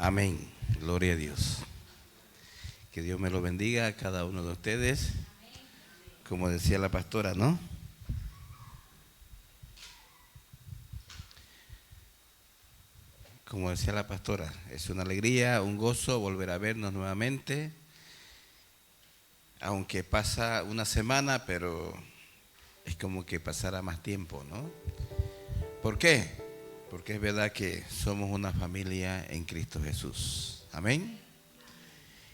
Amén. Gloria a Dios. Que Dios me lo bendiga a cada uno de ustedes. Como decía la pastora, ¿no? Como decía la pastora, es una alegría, un gozo volver a vernos nuevamente. Aunque pasa una semana, pero es como que pasara más tiempo, ¿no? ¿Por qué? Porque es verdad que somos una familia en Cristo Jesús. Amén.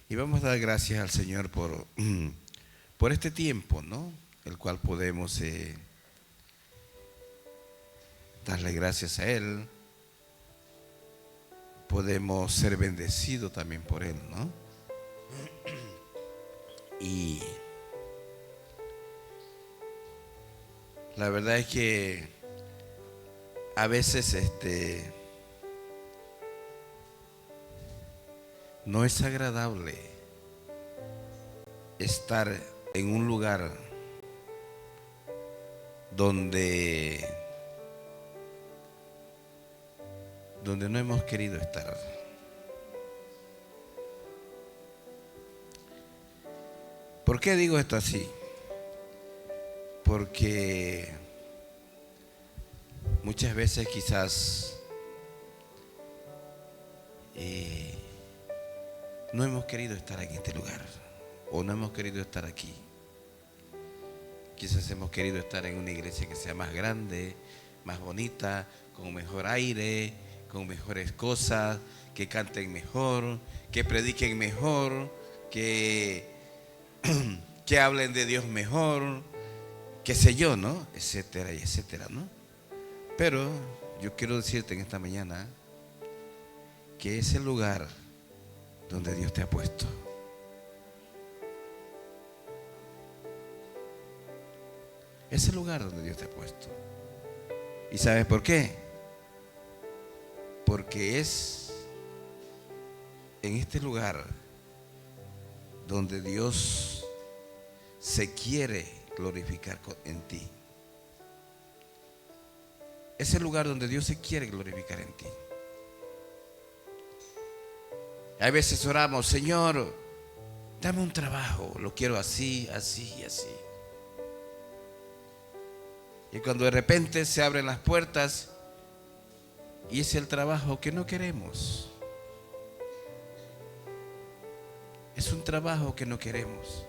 Y vamos a dar gracias al Señor por este tiempo, ¿no? El cual podemos darle gracias a Él. Podemos ser bendecidos también por Él, ¿no? Y la verdad es que a veces no es agradable estar en un lugar donde no hemos querido estar. ¿Por qué digo esto así? Porque muchas veces quizás no hemos querido estar en este lugar o no hemos querido estar aquí. Quizás hemos querido estar en una iglesia que sea más grande, más bonita, con mejor aire, con mejores cosas, que canten mejor, que prediquen mejor, que hablen de Dios mejor, qué sé yo, ¿no? Etcétera y etcétera, ¿no? Pero yo quiero decirte en esta mañana que es el lugar donde Dios te ha puesto. Es el lugar donde Dios te ha puesto. ¿Y sabes por qué? Porque es en este lugar donde Dios se quiere glorificar en ti. Es el lugar donde Dios se quiere glorificar en ti. A veces oramos, Señor, dame un trabajo, lo quiero así, así y así. Y cuando de repente se abren las puertas y es el trabajo que no queremos. Es un trabajo que no queremos.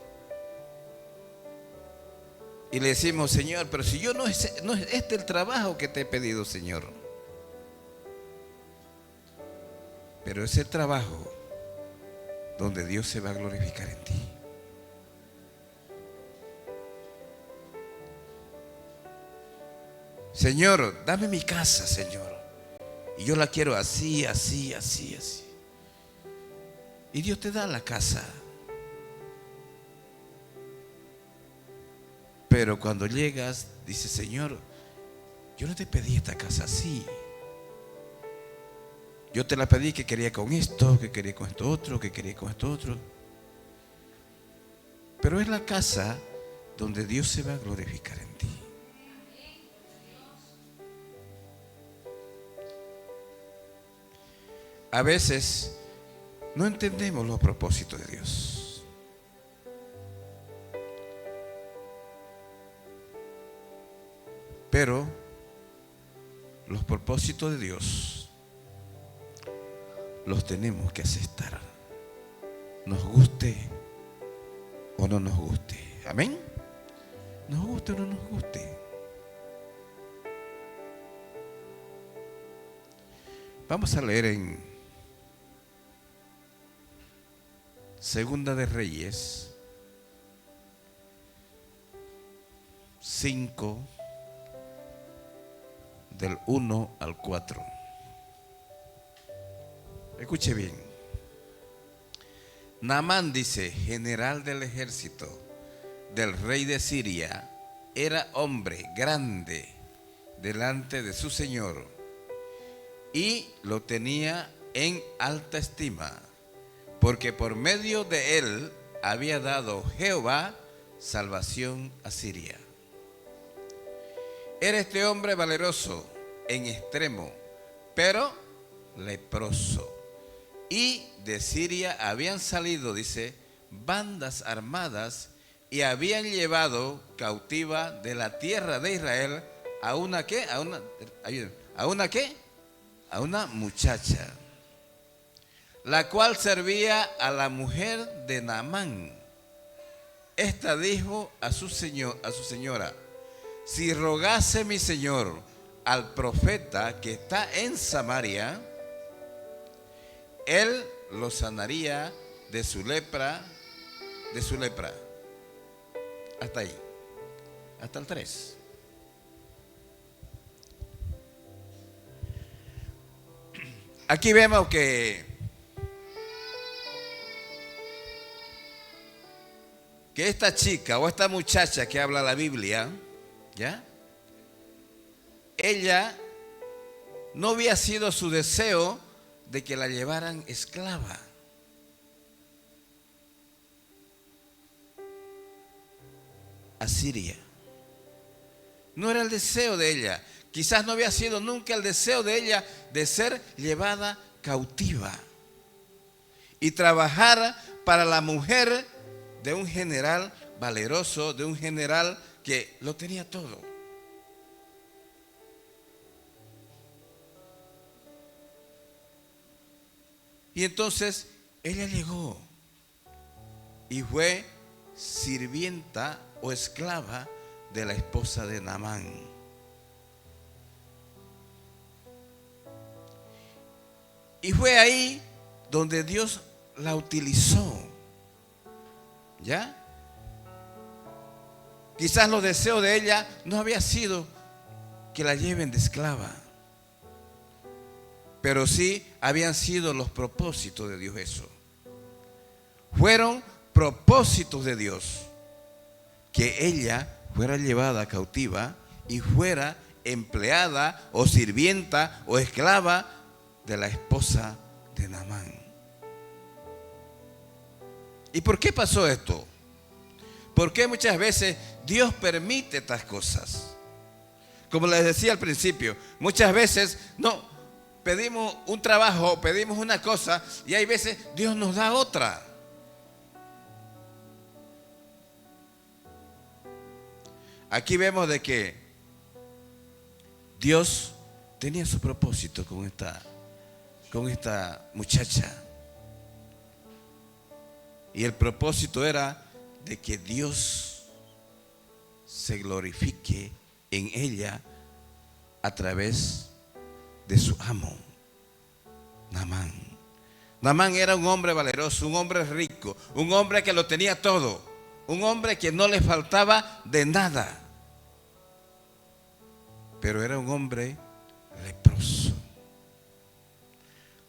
Y le decimos, Señor, pero si yo no es este el trabajo que te he pedido, Señor. Pero es el trabajo donde Dios se va a glorificar en ti. Señor, dame mi casa, Señor. Y yo la quiero así, así, así, así. Y Dios te da la casa. Pero cuando llegas, dices, Señor, yo no te pedí esta casa así. Yo te la pedí que quería con esto, que quería con esto otro, que quería con esto otro. Pero es la casa donde Dios se va a glorificar en ti. A veces no entendemos los propósitos de Dios. Pero los propósitos de Dios los tenemos que aceptar, nos guste o no nos guste. Amén. Nos guste o no nos guste. Vamos a leer en Segunda de Reyes 5 del 1 al 4. Escuche bien. Naamán, dice, general del ejército del rey de Siria, era hombre grande delante de su señor y lo tenía en alta estima, porque por medio de él había dado Jehová salvación a Siria. Era este hombre valeroso en extremo, pero leproso, Y de Siria habían salido, dice, bandas armadas y habían llevado cautiva de la tierra de Israel a una ¿qué? ¿A una qué? A una muchacha, la cual servía a la mujer de Naamán. Esta dijo a su señora: si rogase mi señor al profeta que está en Samaria, él lo sanaría de su lepra, Hasta ahí, hasta el 3. Aquí vemos que esta chica o esta muchacha que habla la Biblia, ¿ya? Ella no había sido su deseo de que la llevaran esclava. A Siria. No era el deseo de ella. Quizás no había sido nunca el deseo de ella de ser llevada cautiva y trabajar para la mujer de un general valeroso, de un general que lo tenía todo. Y entonces ella llegó y fue sirvienta o esclava de la esposa de Naamán. Y fue ahí donde Dios la utilizó. ¿Ya? Quizás los deseos de ella no había sido que la lleven de esclava, pero sí habían sido los propósitos de Dios eso. Fueron propósitos de Dios que ella fuera llevada cautiva y fuera empleada o sirvienta o esclava de la esposa de Naamán. ¿Y por qué pasó esto? ¿Por qué muchas veces Dios permite estas cosas? Como les decía al principio, muchas veces no pedimos un trabajo, pedimos una cosa y hay veces Dios nos da otra. Aquí vemos de que Dios tenía su propósito con esta muchacha. Y el propósito era de que Dios se glorifique en ella a través de su amo, Naamán. Naamán era un hombre valeroso, un hombre rico, un hombre que lo tenía todo, un hombre que no le faltaba de nada, pero era un hombre leproso.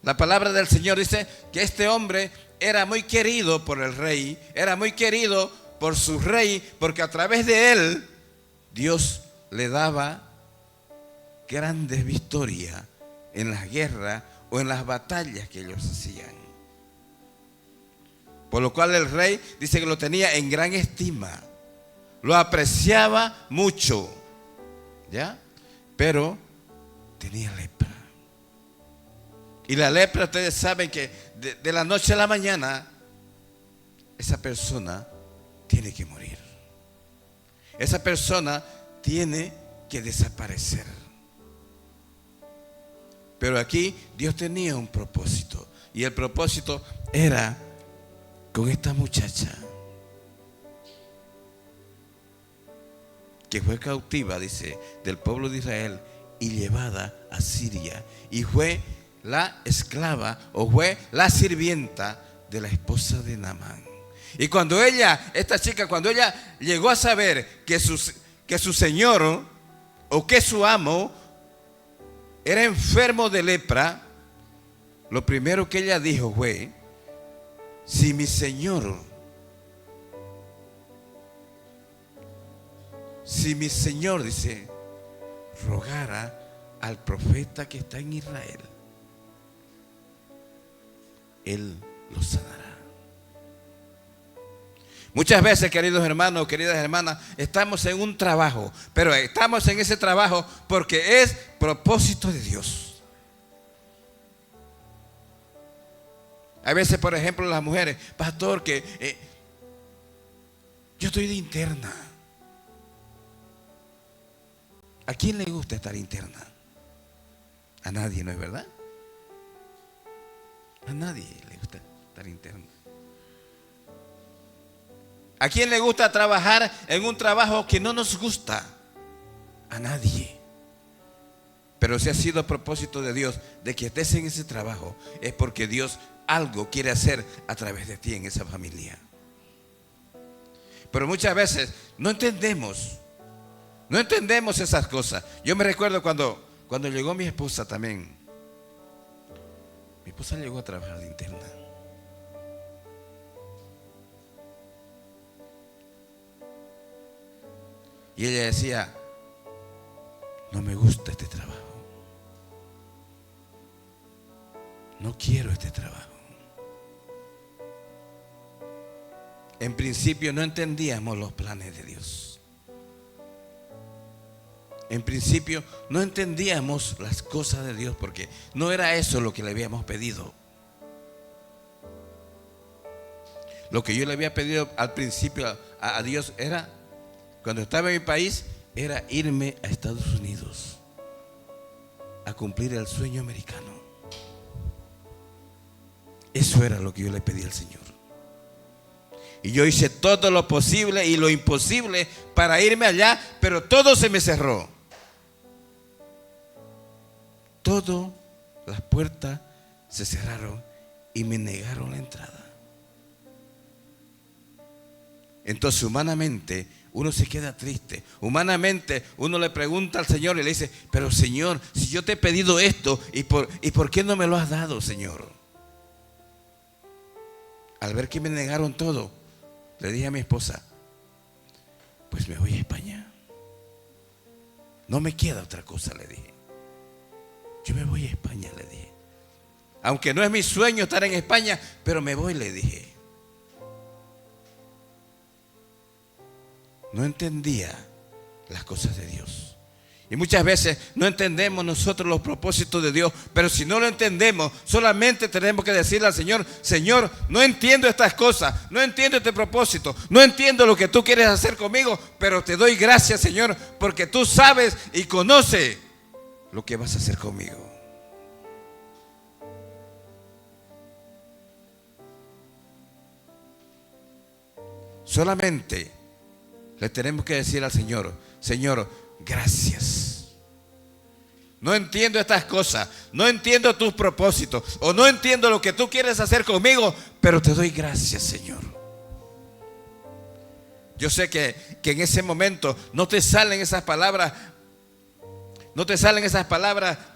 La palabra del Señor dice que este hombre era muy querido por el rey, era muy querido por su rey, porque a través de él Dios le daba grandes victorias en las guerras o en las batallas que ellos hacían. Por lo cual el rey dice que lo tenía en gran estima, lo apreciaba mucho, ¿ya? Pero tenía lepra. Y la lepra, ustedes saben que de la noche a la mañana esa persona tiene que morir. Esa persona tiene que desaparecer. Pero aquí Dios tenía un propósito. Y el propósito era con esta muchacha que fue cautiva, dice, del pueblo de Israel y llevada a Siria. Y fue la esclava o fue la sirvienta de la esposa de Naamán. Y cuando esta chica, cuando ella llegó a saber que su señor o que su amo era enfermo de lepra, lo primero que ella dijo fue: si mi señor, dice, rogara al profeta que está en Israel, él lo sanará. Muchas veces, queridos hermanos, queridas hermanas, estamos en un trabajo, pero estamos en ese trabajo porque es propósito de Dios. A veces, por ejemplo, las mujeres, pastor, que yo estoy de interna. ¿A quién le gusta estar interna? A nadie, ¿no es verdad? A nadie le gusta estar interna. ¿A quién le gusta trabajar en un trabajo que no nos gusta? A nadie. Pero si ha sido a propósito de Dios de que estés en ese trabajo, es porque Dios algo quiere hacer a través de ti en esa familia. Pero muchas veces no entendemos esas cosas. Yo me recuerdo cuando llegó mi esposa también. Mi esposa llegó a trabajar de interna. Y ella decía, no me gusta este trabajo. No quiero este trabajo. En principio no entendíamos los planes de Dios. En principio no entendíamos las cosas de Dios porque no era eso lo que le habíamos pedido. Lo que yo le había pedido al principio a Dios era, cuando estaba en mi país, era irme a Estados Unidos a cumplir el sueño americano. Eso era lo que yo le pedí al Señor. Y yo hice todo lo posible y lo imposible para irme allá, pero todo se me cerró. Todas las puertas se cerraron y me negaron la entrada. Entonces, humanamente, uno se queda triste. Humanamente, uno le pregunta al Señor y le dice, pero Señor, si yo te he pedido esto, ¿y por qué no me lo has dado, Señor? Al ver que me negaron todo, le dije a mi esposa, pues me voy a España. No me queda otra cosa, le dije. Yo me voy a España, le dije. Aunque no es mi sueño estar en España, pero me voy, le dije. No entendía las cosas de Dios. Y muchas veces no entendemos nosotros los propósitos de Dios, pero si no lo entendemos, solamente tenemos que decirle al Señor, Señor, no entiendo estas cosas, no entiendo este propósito, no entiendo lo que tú quieres hacer conmigo, pero te doy gracias, Señor, porque tú sabes y conoces lo que vas a hacer conmigo. Solamente le tenemos que decir al Señor, Señor, gracias. No entiendo estas cosas, no entiendo tus propósitos, o no entiendo lo que tú quieres hacer conmigo, pero te doy gracias, Señor. Yo sé que en ese momento no te salen esas palabras,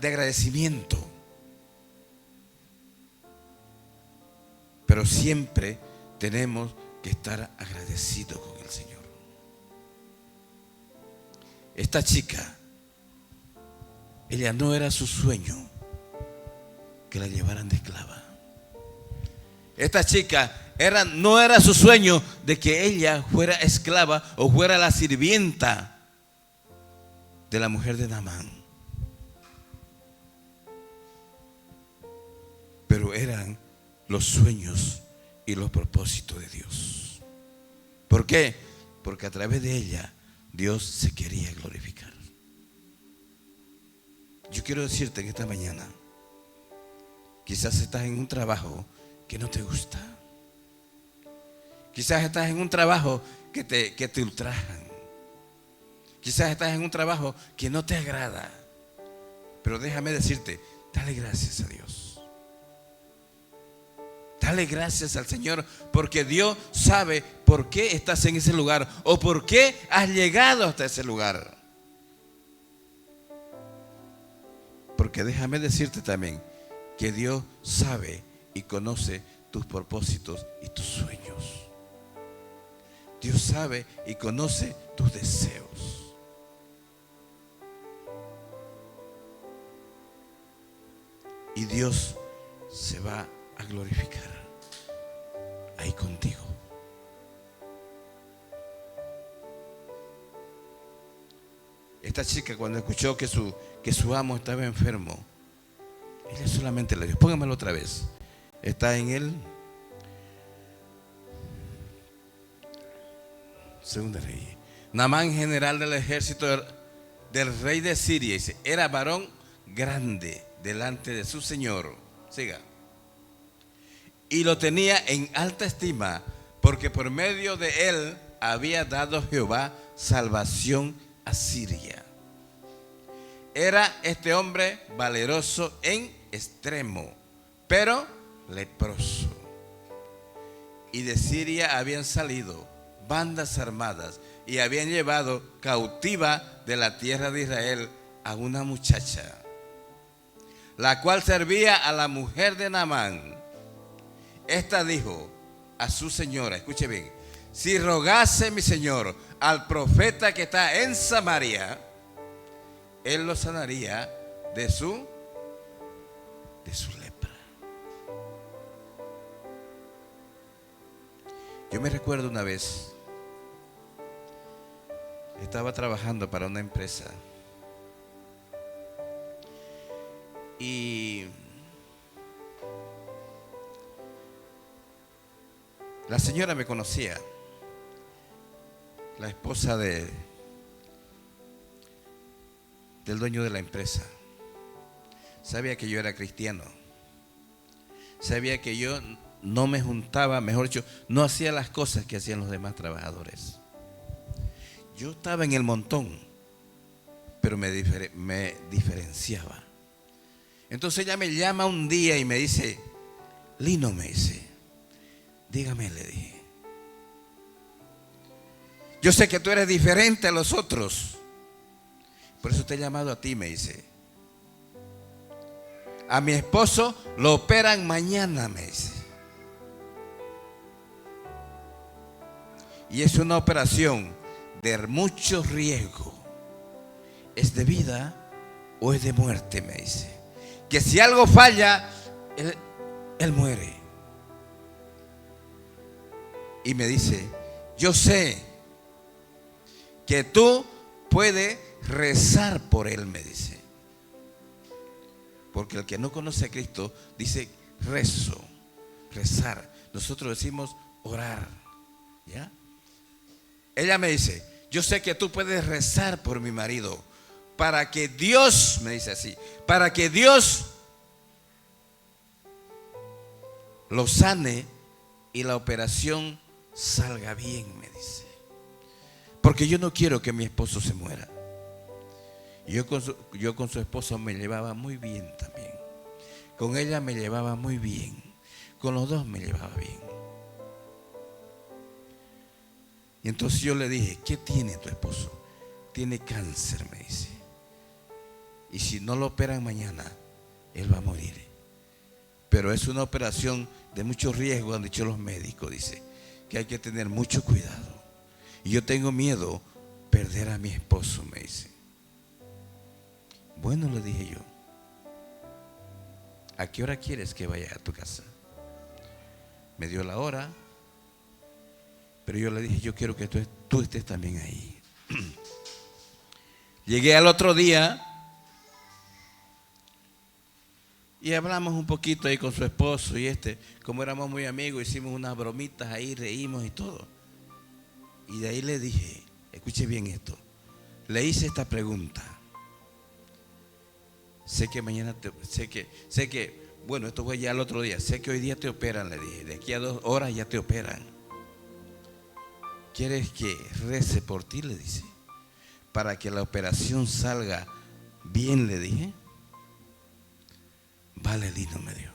de agradecimiento, pero siempre tenemos que estar agradecidos con el Señor. Esta chica, ella no era su sueño que la llevaran de esclava. Esta chica no era su sueño de que ella fuera esclava o fuera la sirvienta de la mujer de Naamán. Pero eran los sueños y los propósitos de Dios. ¿Por qué? Porque a través de ella Dios se quería glorificar. Yo quiero decirte en esta mañana, quizás estás en un trabajo que no te gusta. Quizás estás en un trabajo que te ultrajan. Quizás estás en un trabajo que no te agrada. Pero déjame decirte, dale gracias a Dios. Dale gracias al Señor, porque Dios sabe por qué estás en ese lugar o por qué has llegado hasta ese lugar. Porque déjame decirte también que Dios sabe y conoce tus propósitos y tus sueños. Dios sabe y conoce tus deseos. Y Dios se va a glorificar ahí contigo. Esta chica, cuando escuchó que su amo estaba enfermo, ella solamente le dijo, póngamelo otra vez. Está en el Segunda Rey. Naamán, general del ejército del rey de Siria, dice, era varón grande delante de su señor. Siga. Y lo tenía en alta estima, porque por medio de él había dado Jehová salvación a Siria. Era este hombre valeroso en extremo, pero leproso. Y de Siria habían salido bandas armadas y habían llevado cautiva de la tierra de Israel a una muchacha, la cual servía a la mujer de Naamán. Esta dijo a su señora, escuche bien, si rogase mi señor al profeta que está en Samaria, él lo sanaría de su lepra. Yo me recuerdo una vez, estaba trabajando para una empresa y la señora me conocía, la esposa del dueño de la empresa. Sabía que yo era cristiano, sabía que yo no me juntaba, mejor dicho, no hacía las cosas que hacían los demás trabajadores. Yo estaba en el montón, pero me diferenciaba. Entonces ella me llama un día y me dice, Lino, me dice, dígame, le dije, yo sé que tú eres diferente a los otros, por eso te he llamado a ti, me dice. A mi esposo lo operan mañana, me dice. Y es una operación de mucho riesgo. ¿Es de vida o es de muerte?, me dice. Que si algo falla, él muere. Y me dice, yo sé que tú puedes rezar por él, me dice. Porque el que no conoce a Cristo dice rezo, rezar. Nosotros decimos orar, ¿ya? Ella me dice, yo sé que tú puedes rezar por mi marido para que Dios, me dice así, para que Dios lo sane y la operación salga bien, me dice. Porque yo no quiero que mi esposo se muera. Yo con su esposo me llevaba muy bien también. Con ella me llevaba muy bien. Con los dos me llevaba bien. Y entonces yo le dije, ¿qué tiene tu esposo? Tiene cáncer, me dice. Y si no lo operan mañana, él va a morir. Pero es una operación de mucho riesgo, han dicho los médicos, dice, que hay que tener mucho cuidado. Y yo tengo miedo perder a mi esposo, me dice. Bueno, le dije yo, ¿a qué hora quieres que vaya a tu casa? Me dio la hora, pero yo le dije, yo quiero que tú estés también ahí. Llegué al otro día y hablamos un poquito ahí con su esposo y como éramos muy amigos, hicimos unas bromitas ahí, reímos y todo. Y de ahí le dije, escuche bien esto, le hice esta pregunta. Sé que mañana, bueno, esto fue ya el otro día, sé que hoy día te operan, le dije, de aquí a 2 horas ya te operan. ¿Quieres que rece por ti?, le dice, para que la operación salga bien, le dije. Vale, Lino, me dijo,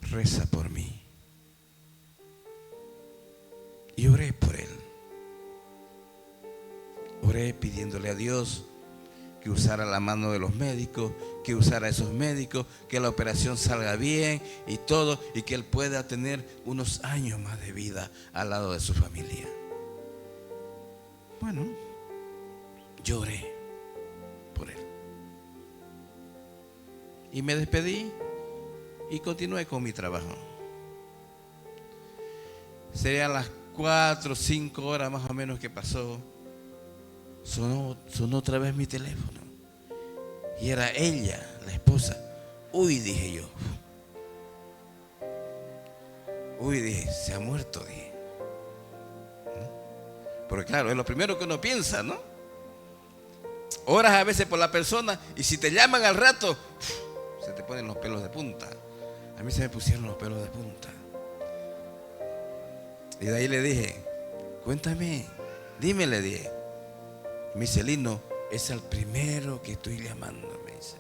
reza por mí. Y oré por él. Oré pidiéndole a Dios que usara la mano de los médicos, que usara a esos médicos, que la operación salga bien y todo, y que él pueda tener unos años más de vida al lado de su familia. Bueno, lloré por él. Y me despedí y continué con mi trabajo. Serían las 4 o 5 horas más o menos que pasó. Sonó otra vez mi teléfono. Y era ella, la esposa. Uy, dije yo. Uy, dije, se ha muerto, dije. Porque claro, es lo primero que uno piensa, ¿no? Oras a veces por la persona y si te llaman al rato, se te ponen los pelos de punta. A mí se me pusieron los pelos de punta. Y de ahí le dije, cuéntame, dime, le dije. Me dice, Lino, es el primero que estoy llamando, me dice.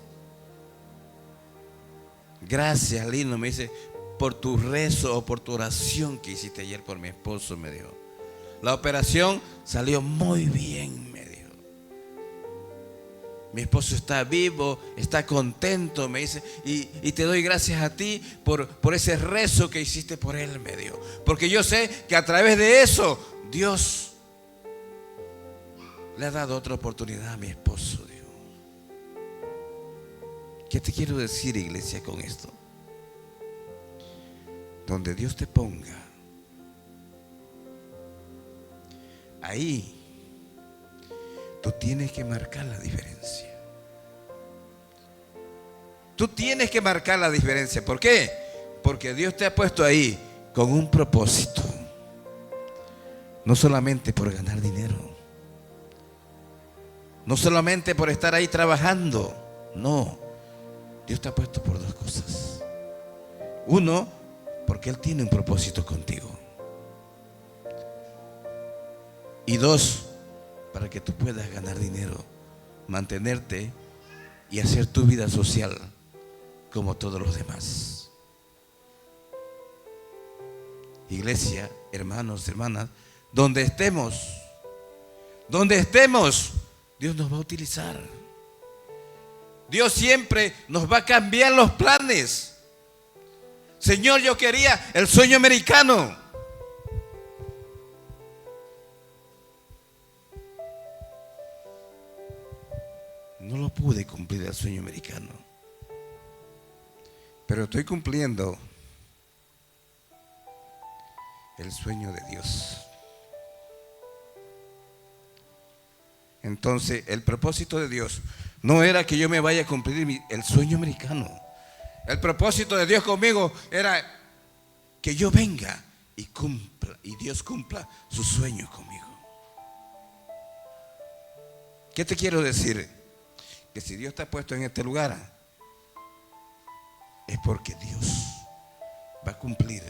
Gracias, Lino, me dice, por tu rezo o por tu oración que hiciste ayer por mi esposo, me dijo. La operación salió muy bien, me dijo. Mi esposo está vivo, está contento, me dice, y te doy gracias a ti por ese rezo que hiciste por él, me dijo. Porque yo sé que a través de eso, Dios le ha dado otra oportunidad a mi esposo, dijo. ¿Qué te quiero decir, iglesia, con esto? Donde Dios te ponga, ahí tú tienes que marcar la diferencia. Tú tienes que marcar la diferencia. ¿Por qué? Porque Dios te ha puesto ahí con un propósito. No solamente por ganar dinero. No solamente por estar ahí trabajando. No. Dios te ha puesto por dos cosas. Uno, porque Él tiene un propósito contigo. Y dos, para que tú puedas ganar dinero, mantenerte y hacer tu vida social como todos los demás. Iglesia, hermanos, hermanas, donde estemos, Dios nos va a utilizar. Dios siempre nos va a cambiar los planes. Señor, yo quería el sueño americano. No lo pude cumplir el sueño americano, pero estoy cumpliendo el sueño de Dios. Entonces, el propósito de Dios no era que yo me vaya a cumplir el sueño americano. El propósito de Dios conmigo era que yo venga y cumpla, y Dios cumpla sus sueños conmigo. ¿Qué te quiero decir? Que si Dios te ha puesto en este lugar, es porque Dios va a cumplir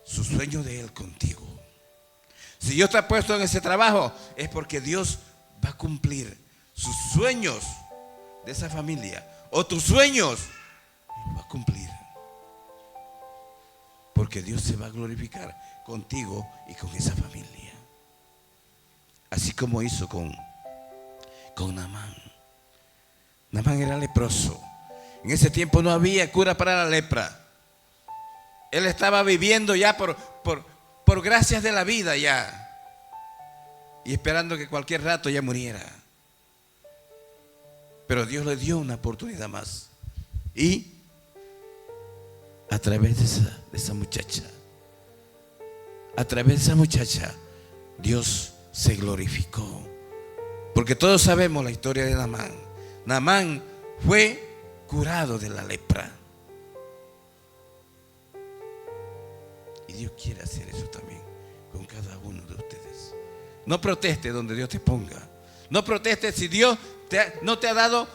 su sueño de Él contigo. Si Dios te ha puesto en ese trabajo, es porque Dios va a cumplir sus sueños de esa familia, o tus sueños, Él va a cumplir. Porque Dios se va a glorificar contigo y con esa familia. Así como hizo con Naamán. Naamán era leproso. En ese tiempo no había cura para la lepra. Él estaba viviendo ya por gracias de la vida ya. Y esperando que cualquier rato ya muriera. Pero Dios le dio una oportunidad más. Y a través de esa muchacha, Dios se glorificó. Porque todos sabemos la historia de Naamán. Naamán fue curado de la lepra. Y Dios quiere hacer eso también con cada uno de ustedes. No proteste donde Dios te ponga. No proteste si Dios no te ha dado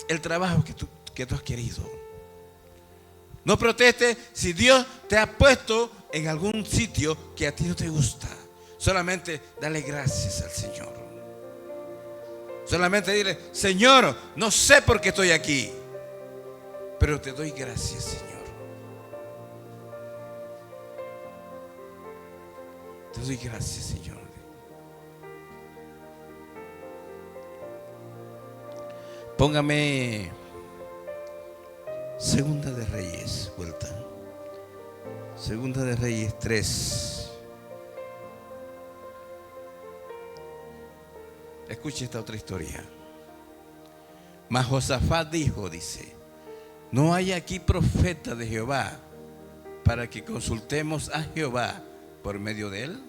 el trabajo que tú has querido. No proteste si Dios te ha puesto en algún sitio que a ti no te gusta. Solamente dale gracias al Señor. Solamente dile: Señor, no sé por qué estoy aquí, pero te doy gracias, Señor. Te doy gracias, Señor. Póngame Segunda de Reyes, vuelta. Segunda de Reyes 3. Escuche esta otra historia. Mas Josafat dijo, dice: no hay aquí profeta de Jehová para que consultemos a Jehová por medio de él.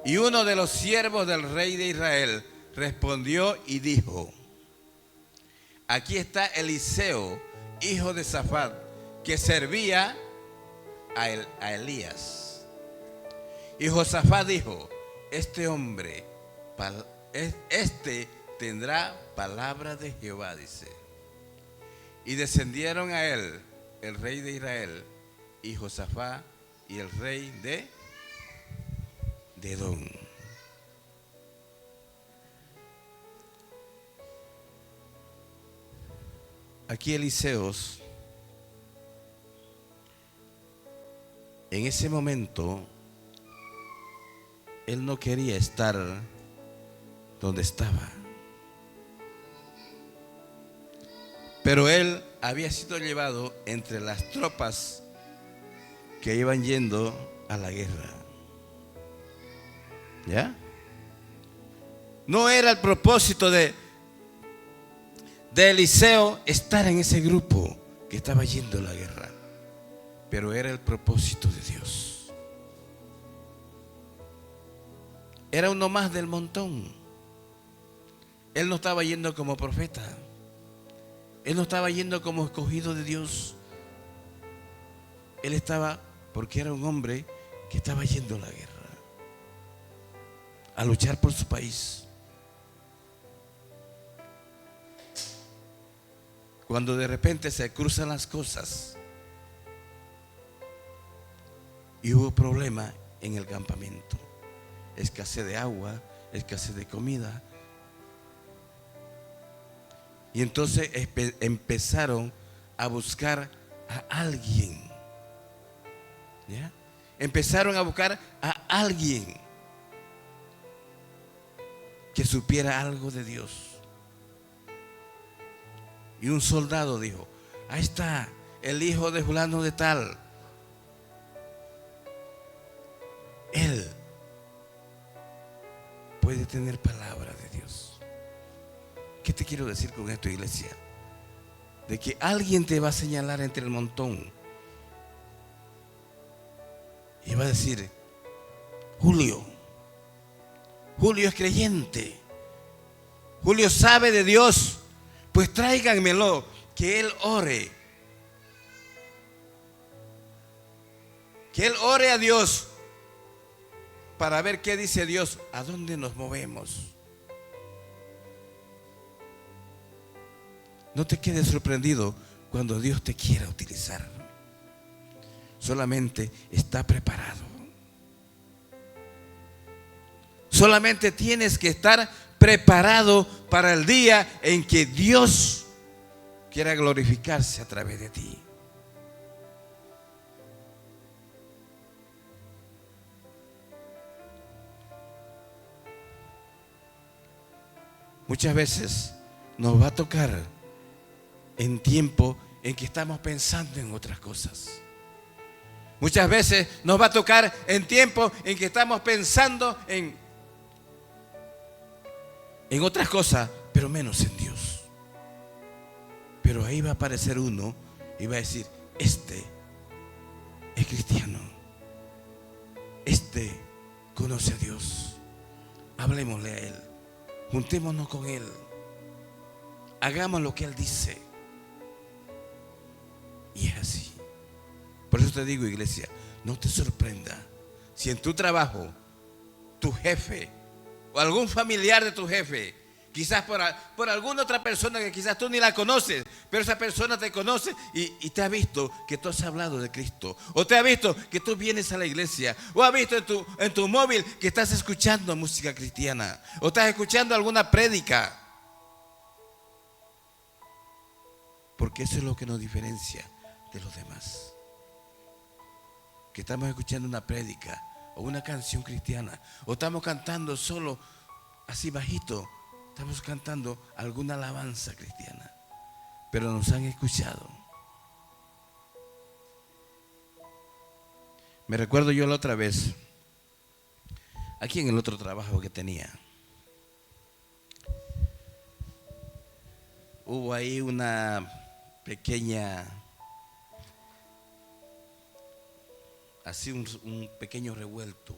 Y uno de los siervos del rey de Israel respondió y dijo: aquí está Eliseo, hijo de Safat, que servía a Elías. Y Josafat dijo: este hombre, este tendrá palabra de Jehová, dice. Y descendieron a él el rey de Israel y Josafat y el rey de Edom. Aquí Eliseos, en ese momento, él no quería estar donde estaba. Pero él había sido llevado entre las tropas que iban yendo a la guerra. ¿Ya? No era el propósito de Eliseo estar en ese grupo que estaba yendo a la guerra, pero era el propósito de Dios. Era uno más del montón. Él no estaba yendo como profeta. Él no estaba yendo como escogido de Dios. Él estaba porque era un hombre que estaba yendo a la guerra, a luchar por su país. Cuando de repente se cruzan las cosas y hubo problema en el campamento, escasez de agua, escasez de comida, y entonces empezaron a buscar a alguien. ¿Ya? Empezaron a buscar a alguien que supiera algo de Dios. Y un soldado dijo: ahí está el hijo de fulano de tal. Él puede tener palabra de Dios. ¿Qué te quiero decir con esto, iglesia? De que alguien te va a señalar entre el montón y va a decir: Julio es creyente, Julio sabe de Dios, pues tráiganmelo, que él ore. Que él ore a Dios para ver qué dice Dios, a dónde nos movemos. No te quedes sorprendido cuando Dios te quiera utilizar. Solamente está preparado. Solamente tienes que estar preparado para el día en que Dios quiera glorificarse a través de ti. Muchas veces nos va a tocar en tiempo en que estamos pensando en otras cosas. Muchas veces nos va a tocar en tiempo en que estamos pensando en otras cosas, pero menos en Dios. Pero ahí va a aparecer uno y va a decir: este es cristiano, este conoce a Dios, hablemosle a él, juntémonos con él, hagamos lo que él dice. Y es así. Por eso te digo, iglesia, no te sorprenda si en tu trabajo tu jefe o algún familiar de tu jefe, quizás por alguna otra persona que quizás tú ni la conoces, pero esa persona te conoce y te ha visto que tú has hablado de Cristo, o te ha visto que tú vienes a la iglesia, o ha visto en tu móvil que estás escuchando música cristiana, o estás escuchando alguna prédica, porque eso es lo que nos diferencia de los demás. Que estamos escuchando una prédica o una canción cristiana, o estamos cantando solo así bajito, estamos cantando alguna alabanza cristiana, pero nos han escuchado. Me recuerdo yo la otra vez, aquí en el otro trabajo que tenía, hubo ahí una pequeña, así un pequeño revuelto.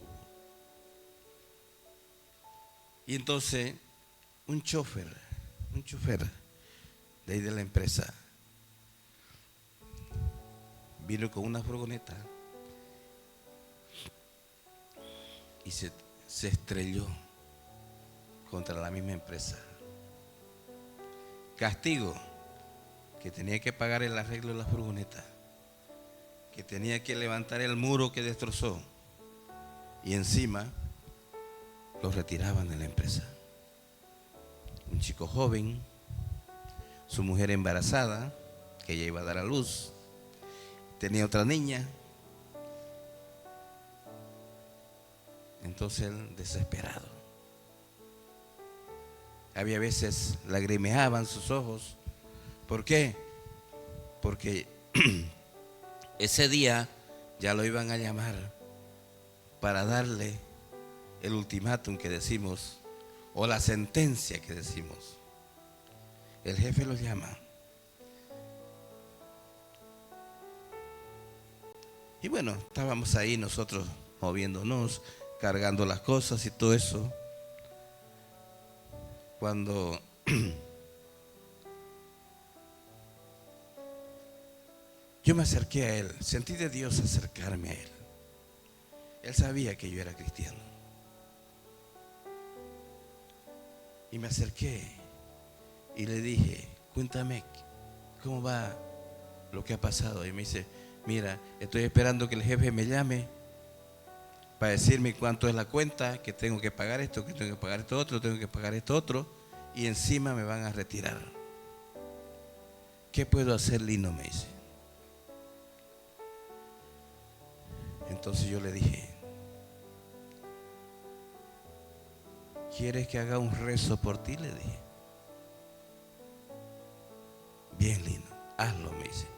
Y entonces un chofer de ahí de la empresa vino con una furgoneta y se estrelló contra la misma empresa. Castigo, que tenía que pagar el arreglo de la furgoneta, que tenía que levantar el muro que destrozó, y encima lo retiraban de la empresa. Un chico joven, su mujer embarazada, que ella iba a dar a luz, tenía otra niña. Entonces él, desesperado, había veces lagrimeaban sus ojos. ¿Por qué? Porque ese día ya lo iban a llamar para darle el ultimátum que decimos, o la sentencia que decimos. El jefe lo llama. Y bueno, estábamos ahí nosotros moviéndonos, cargando las cosas y todo eso. Cuando yo me acerqué a él, sentí de Dios acercarme a él. Él sabía que yo era cristiano. Y me acerqué y le dije, cuéntame, ¿cómo va lo que ha pasado? Y me dice, mira, estoy esperando que el jefe me llame para decirme cuánto es la cuenta, que tengo que pagar esto, que tengo que pagar esto otro, tengo que pagar esto otro, y encima me van a retirar. ¿Qué puedo hacer, Lino? Me dice. Entonces yo le dije, ¿quieres que haga un rezo por ti? Le dije. Bien, Lino, hazlo, me dice.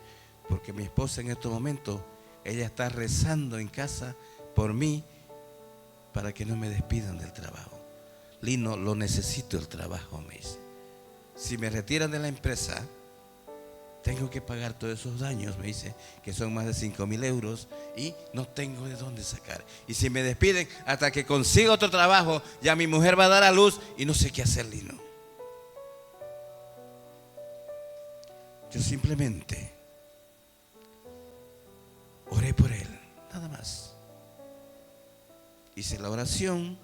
Porque mi esposa en estos momentos, ella está rezando en casa por mí para que no me despidan del trabajo. Lino, lo necesito el trabajo, me dice. Si me retiran de la empresa, tengo que pagar todos esos daños, me dice, que son más de 5,000 euros y no tengo de dónde sacar. Y si me despiden, hasta que consiga otro trabajo, ya mi mujer va a dar a luz y no sé qué hacer, Lino. Yo simplemente oré por él, nada más. Hice la oración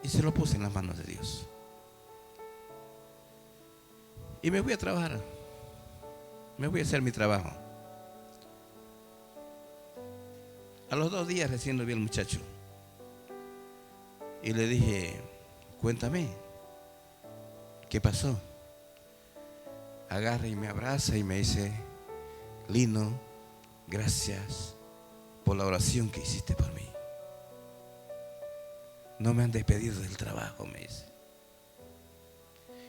y se lo puse en las manos de Dios. Y me voy a trabajar. Me voy a hacer mi trabajo. A los 2 días recién lo vi al muchacho. Y le dije, cuéntame, ¿qué pasó? Agarra y me abraza y me dice, Lino, gracias por la oración que hiciste por mí. No me han despedido del trabajo, me dice.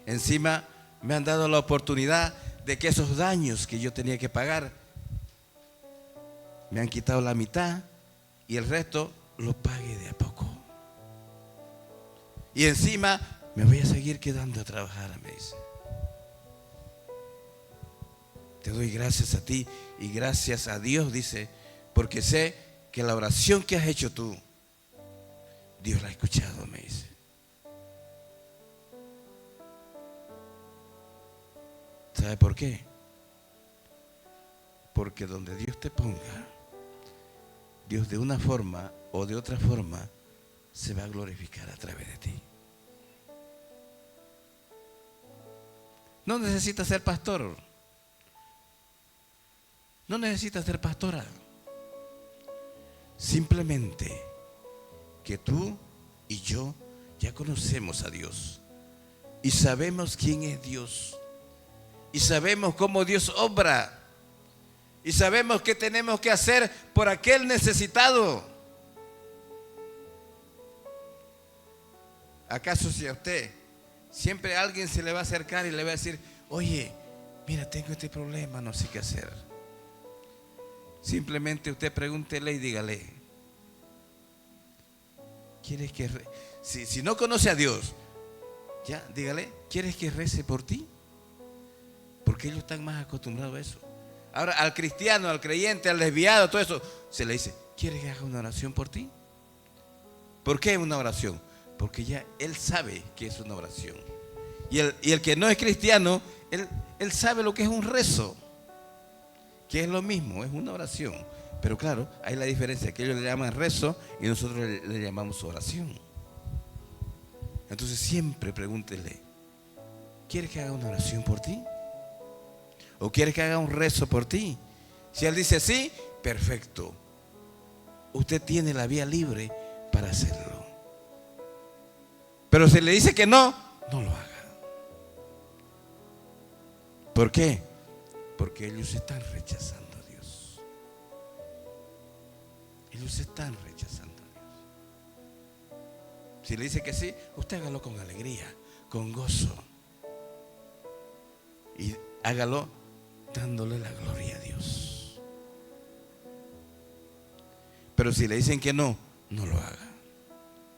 Encima me han dado la oportunidad de que esos daños que yo tenía que pagar, me han quitado la mitad y el resto lo pague de a poco. Y encima me voy a seguir quedando a trabajar, me dice. Te doy gracias a ti y gracias a Dios, dice, porque sé que la oración que has hecho tú, Dios la ha escuchado, me dice. ¿Sabe por qué? Porque donde Dios te ponga, Dios de una forma o de otra forma se va a glorificar a través de ti. No necesitas ser pastor. No necesitas ser pastora. Simplemente que tú y yo ya conocemos a Dios y sabemos quién es Dios y sabemos cómo Dios obra y sabemos qué tenemos que hacer por aquel necesitado. ¿Acaso si a usted siempre alguien se le va a acercar y le va a decir, oye, mira, tengo este problema, no sé qué hacer? Simplemente usted pregúntele y dígale, ¿quieres que si no conoce a Dios, ya, dígale, ¿quieres que rece por ti? Porque ellos están más acostumbrados a eso. Ahora, al cristiano, al creyente, al desviado, todo eso, se le dice, ¿quieres que haga una oración por ti? ¿Por qué una oración? Porque ya él sabe que es una oración. Y el que no es cristiano, él sabe lo que es un rezo, que es lo mismo, es una oración. Pero claro, hay la diferencia, que ellos le llaman rezo y nosotros le llamamos oración. Entonces siempre pregúntele, ¿quieres que haga una oración por ti? ¿O quieres que haga un rezo por ti? Si él dice sí, perfecto. Usted tiene la vía libre para hacerlo. Pero si le dice que no, no lo haga. ¿Por qué? Porque ellos están rechazando a Dios. Ellos están rechazando a Dios. Si le dice que sí, usted hágalo con alegría, con gozo. Y hágalo dándole la gloria a Dios. Pero si le dicen que no, no lo haga.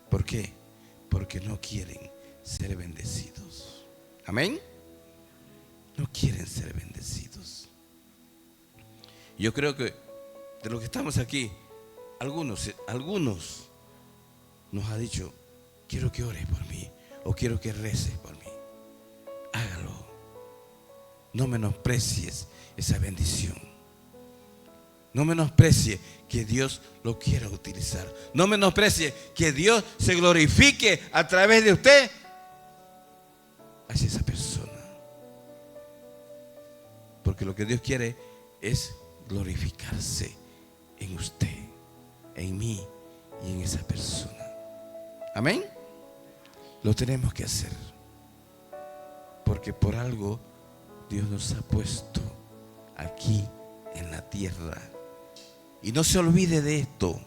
¿Por qué? Porque no quieren ser bendecidos. Amén. No quieren ser bendecidos. Yo creo que de los que estamos aquí, algunos nos ha dicho, quiero que ores por mí o quiero que reces por mí. Hágalo. No menosprecies esa bendición. No menosprecie que Dios lo quiera utilizar. No menosprecie que Dios se glorifique a través de usted hacia esa persona. Porque lo que Dios quiere es glorificarse en usted, en mí y en esa persona. Amén. Lo tenemos que hacer. Porque por algo Dios nos ha puesto aquí en la tierra. Y no se olvide de esto.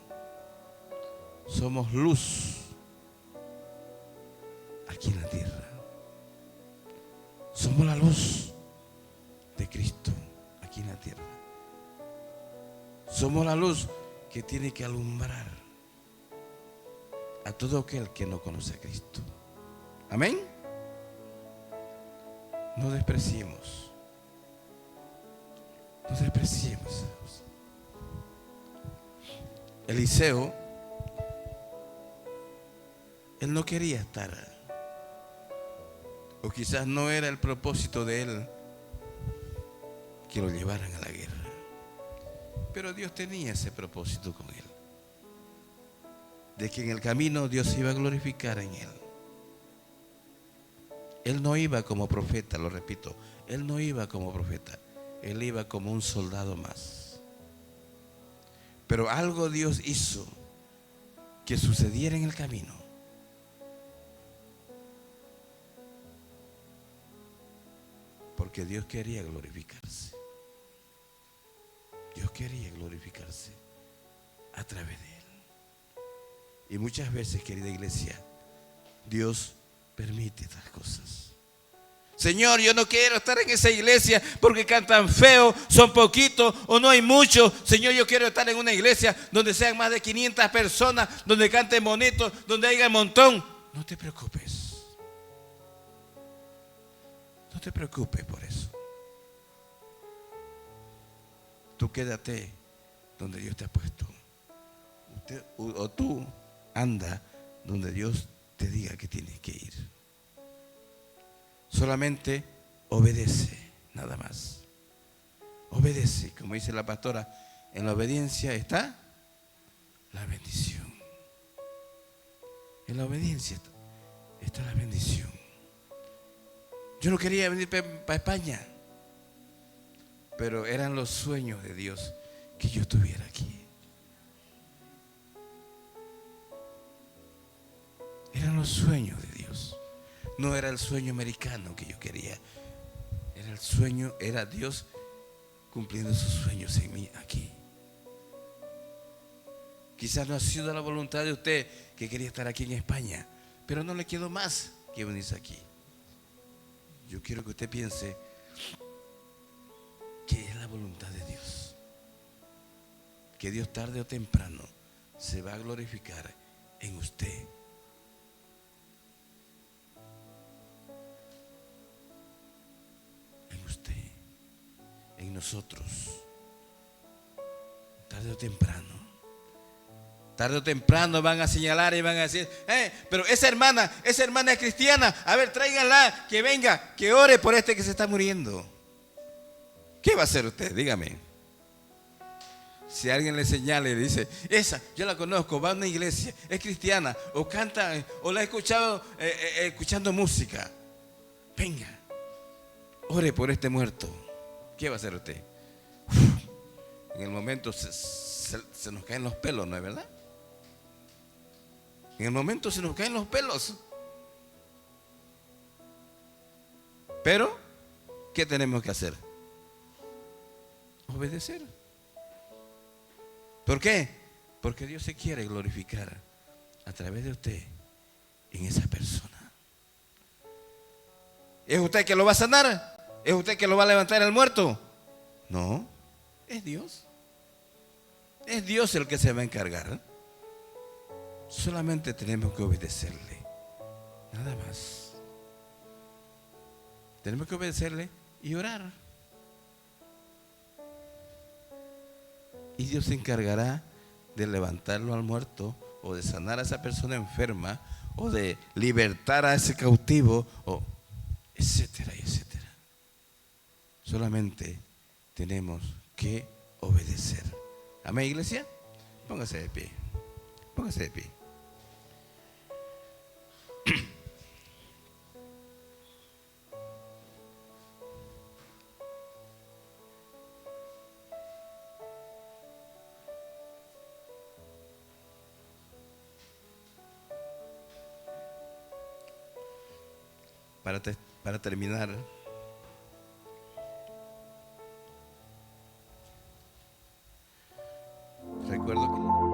Somos luz aquí en la tierra. Somos la luz de Cristo aquí en la tierra. Somos la luz que tiene que alumbrar a todo aquel que no conoce a Cristo. Amén. No despreciemos. No despreciemos. Eliseo, él no quería estar, o quizás no era el propósito de él que lo llevaran a la guerra. Pero Dios tenía ese propósito con él, de que en el camino Dios se iba a glorificar en él. Él no iba como profeta, lo repito, él no iba como profeta, él iba como un soldado más. Pero algo Dios hizo que sucediera en el camino. Porque Dios quería glorificarse. Dios quería glorificarse a través de él. Y muchas veces, querida iglesia, Dios permite estas cosas. Señor, yo no quiero estar en esa iglesia porque cantan feo, son poquitos o no hay muchos. Señor, yo quiero estar en una iglesia donde sean más de 500 personas, donde canten bonito, donde haya un montón. No te preocupes. No te preocupes por eso. Tú quédate donde Dios te ha puesto. O tú anda donde Dios te diga que tienes que ir. Solamente obedece, nada más. Obedece, como dice la pastora, en la obediencia está la bendición. En la obediencia está la bendición. Yo no quería venir para España, pero eran los sueños de Dios que yo estuviera aquí. Eran los sueños de Dios. No era el sueño americano que yo quería. Era el sueño, era Dios cumpliendo sus sueños en mí aquí. Quizás no ha sido la voluntad de usted que quería estar aquí en España, pero no le quedó más que venirse aquí. Yo quiero que usted piense que es la voluntad de Dios. Que Dios tarde o temprano se va a glorificar en usted. En nosotros, tarde o temprano van a señalar y van a decir, pero esa hermana es cristiana, a ver, tráiganla, que venga, que ore por este que se está muriendo. ¿Qué va a hacer usted? Dígame. Si alguien le señala y le dice, esa, yo la conozco, va a una iglesia, es cristiana, o canta, o la he escuchado escuchando música. Venga, ore por este muerto. ¿Qué va a hacer usted? En el momento se nos caen los pelos, ¿no es verdad? En el momento se nos caen los pelos. Pero, ¿qué tenemos que hacer? Obedecer. ¿Por qué? Porque Dios se quiere glorificar a través de usted en esa persona. ¿Es usted que lo va a sanar? ¿Es usted que lo va a levantar el muerto? No, es Dios. Es Dios el que se va a encargar. Solamente tenemos que obedecerle. Nada más. Tenemos que obedecerle y orar. Y Dios se encargará de levantarlo al muerto, o de sanar a esa persona enferma, o de libertar a ese cautivo, o etcétera y etcétera. Solamente tenemos que obedecer. Amén, iglesia. Póngase de pie. Póngase de pie. Para terminar, recuerdo que